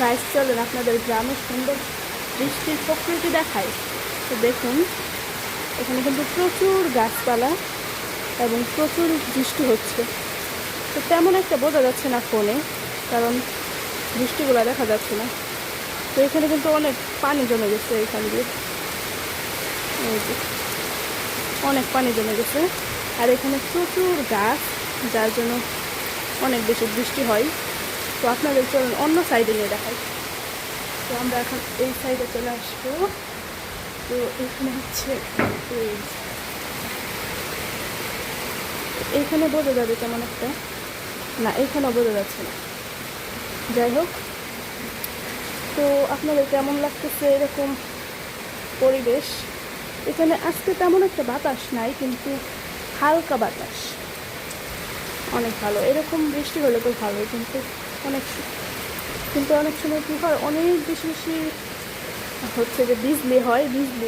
Guys চলেন আপনাদের গ্রামের সুন্দর বৃষ্টির প্রকৃতি দেখায়। তো দেখুন এখানে কিন্তু প্রচুর গাছপালা এবং প্রচুর বৃষ্টি হচ্ছে। তো তেমন একটা বোঝা যাচ্ছে না ফোনে, কারণ বৃষ্টিগুলো দেখা যাচ্ছে না। তো এখানে কিন্তু অনেক পানি জমে গেছে, এখান দিয়ে এই যে অনেক পানি জমে গেছে। আর এখানে প্রচুর গাছ, যার জন্য অনেক বেশি বৃষ্টি হয়। তো আপনাদের চলুন অন্য সাইডে নিয়ে দেখাই। তো আমরা এখন এই সাইডে চলে আসবো। তো এখানে হচ্ছে এইখানে বোঝা যাবে তেমন একটা না, এইখানেও বোঝা যাচ্ছে না। যাই হোক, তো আপনাদের কেমন লাগতেছে এরকম পরিবেশ? এখানে আজকে তেমন একটা বাতাস নাই, কিন্তু হালকা বাতাস, অনেক ভালো। এরকম বৃষ্টি হলে তো ভালোই, অনেক কিন্তু অনেক সময় কী হয়, অনেক বেশি বেশি হচ্ছে যে বিজলি হয়, বিজলি